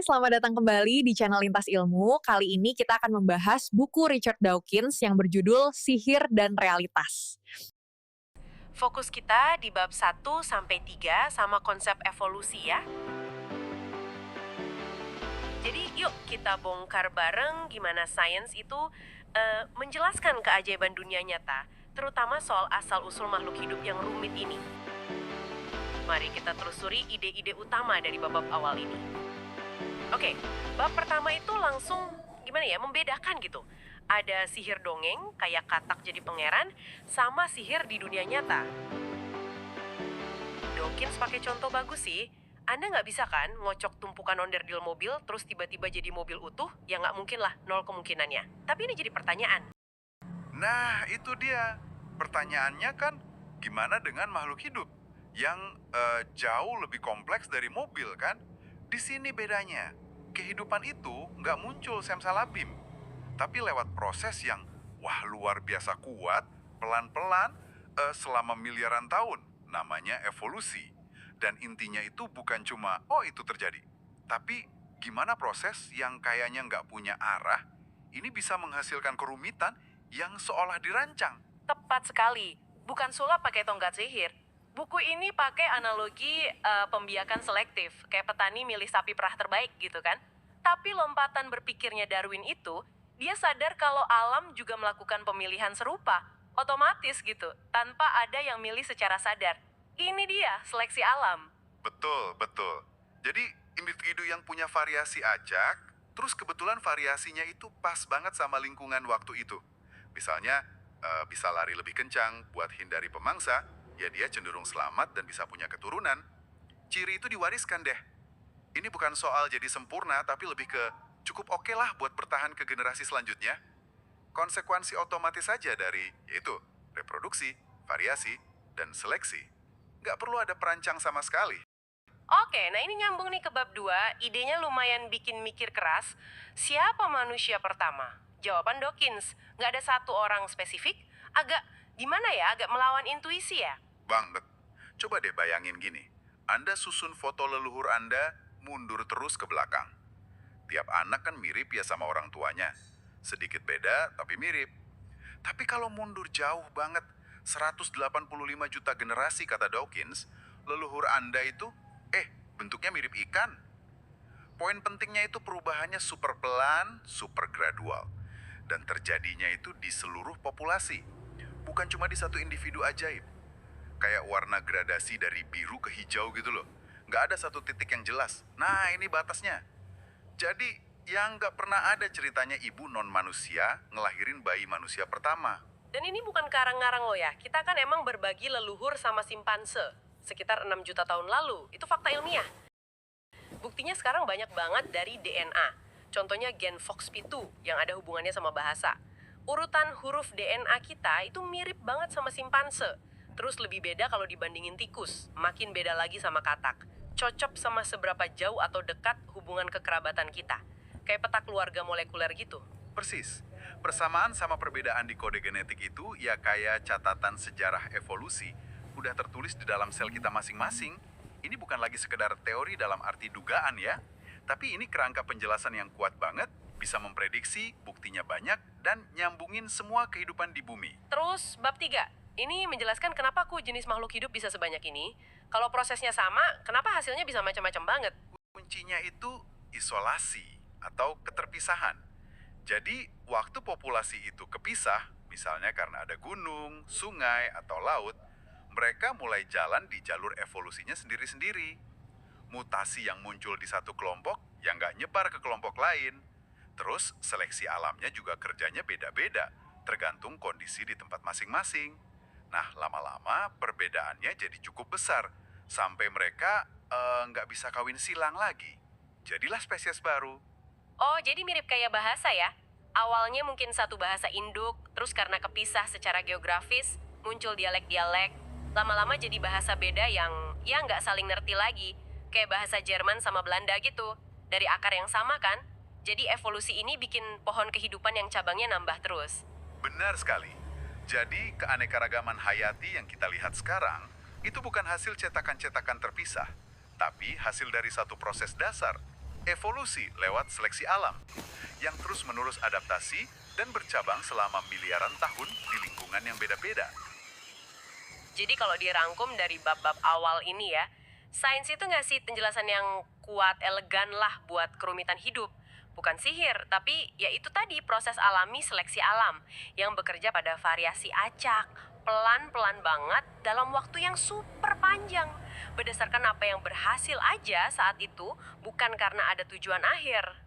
selamat datang kembali di channel Lintas Ilmu. Kali ini kita akan membahas buku Richard Dawkins yang berjudul Sihir dan Realitas. Fokus kita di bab 1-3 sama konsep evolusi ya. Jadi yuk kita bongkar bareng gimana sains itu menjelaskan keajaiban dunia nyata, terutama soal asal-usul makhluk hidup yang rumit ini. Mari kita telusuri ide-ide utama dari bab-bab awal ini. Oke, bab pertama itu langsung gimana ya, membedakan gitu. Ada sihir dongeng, kayak katak jadi pangeran, sama sihir di dunia nyata. Dawkins pakai contoh bagus sih. Anda nggak bisa kan ngocok tumpukan onderdil mobil terus tiba-tiba jadi mobil utuh? Ya nggak mungkin lah, nol kemungkinannya. Tapi ini jadi pertanyaan. Nah, itu dia. Pertanyaannya kan, gimana dengan makhluk hidup yang jauh lebih kompleks dari mobil kan? Di sini bedanya. Kehidupan itu nggak muncul simsalabim, tapi lewat proses yang luar biasa kuat, pelan-pelan, selama miliaran tahun. Namanya evolusi. Dan intinya itu bukan cuma, itu terjadi. Tapi gimana proses yang kayaknya nggak punya arah, ini bisa menghasilkan kerumitan yang seolah dirancang. Tepat sekali. Bukan sulap pakai tongkat sihir. Buku ini pakai analogi pembiakan selektif, kayak petani milih sapi perah terbaik gitu kan. Tapi lompatan berpikirnya Darwin itu, dia sadar kalau alam juga melakukan pemilihan serupa, otomatis gitu, tanpa ada yang milih secara sadar. Ini dia, seleksi alam. Betul, betul. Jadi individu yang punya variasi acak, terus kebetulan variasinya itu pas banget sama lingkungan waktu itu. Misalnya, bisa lari lebih kencang buat hindari pemangsa, ya dia cenderung selamat dan bisa punya keturunan. Ciri itu diwariskan deh. Ini bukan soal jadi sempurna, tapi lebih ke cukup oke lah buat bertahan ke generasi selanjutnya. Konsekuensi otomatis saja dari, yaitu reproduksi, variasi, dan seleksi. Nggak perlu ada perancang sama sekali. Oke, nah ini nyambung nih ke bab 2, idenya lumayan bikin mikir keras. Siapa manusia pertama? Jawaban Dawkins, nggak ada satu orang spesifik, agak gimana ya, agak melawan intuisi ya. Banget. Coba deh bayangin gini. Anda susun foto leluhur Anda mundur terus ke belakang. Tiap anak kan mirip ya sama orang tuanya. Sedikit beda tapi mirip. Tapi kalau mundur jauh banget, 185 juta generasi kata Dawkins, leluhur Anda itu, bentuknya mirip ikan. Poin pentingnya itu perubahannya super pelan, super gradual. Dan terjadinya itu di seluruh populasi. Bukan cuma di satu individu ajaib. Kayak warna gradasi dari biru ke hijau gitu loh. Nggak ada satu titik yang jelas. Nah, ini batasnya. Jadi, yang nggak pernah ada ceritanya ibu non-manusia ngelahirin bayi manusia pertama. Dan ini bukan karang-ngarang lo ya, kita kan emang berbagi leluhur sama simpanse. Sekitar 6 juta tahun lalu, itu fakta ilmiah. Buktinya sekarang banyak banget dari DNA. Contohnya gen FOXP2 yang ada hubungannya sama bahasa. Urutan huruf DNA kita itu mirip banget sama simpanse. Terus lebih beda kalau dibandingin tikus, makin beda lagi sama katak. Cocok sama seberapa jauh atau dekat hubungan kekerabatan kita. Kayak peta keluarga molekuler gitu. Persis. Persamaan sama perbedaan di kode genetik itu ya kayak catatan sejarah evolusi udah tertulis di dalam sel kita masing-masing. Ini bukan lagi sekedar teori dalam arti dugaan ya. Tapi ini kerangka penjelasan yang kuat banget, bisa memprediksi, buktinya banyak, dan nyambungin semua kehidupan di bumi. Terus bab 3, ini menjelaskan kenapa jenis makhluk hidup bisa sebanyak ini. Kalau prosesnya sama, kenapa hasilnya bisa macam-macam banget? Kuncinya itu isolasi atau keterpisahan. Jadi, waktu populasi itu kepisah, misalnya karena ada gunung, sungai, atau laut, mereka mulai jalan di jalur evolusinya sendiri-sendiri. Mutasi yang muncul di satu kelompok yang nggak nyebar ke kelompok lain. Terus, seleksi alamnya juga kerjanya beda-beda, tergantung kondisi di tempat masing-masing. Nah, lama-lama perbedaannya jadi cukup besar, sampai mereka nggak bisa kawin silang lagi. Jadilah spesies baru. Oh, jadi mirip kayak bahasa ya? Awalnya mungkin satu bahasa induk, terus karena kepisah secara geografis, muncul dialek-dialek. Lama-lama jadi bahasa beda yang ya nggak saling ngerti lagi. Kayak bahasa Jerman sama Belanda gitu. Dari akar yang sama kan? Jadi evolusi ini bikin pohon kehidupan yang cabangnya nambah terus. Benar sekali. Jadi keanekaragaman hayati yang kita lihat sekarang itu bukan hasil cetakan-cetakan terpisah, tapi hasil dari satu proses dasar, Evolusi lewat seleksi alam, yang terus-menerus adaptasi dan bercabang selama miliaran tahun di lingkungan yang beda-beda. Jadi kalau dirangkum dari bab-bab awal ini ya, sains itu ngasih penjelasan yang kuat, elegan lah buat kerumitan hidup. Bukan sihir, tapi ya itu tadi proses alami seleksi alam yang bekerja pada variasi acak, pelan-pelan banget dalam waktu yang super panjang. Berdasarkan apa yang berhasil aja saat itu, bukan karena ada tujuan akhir.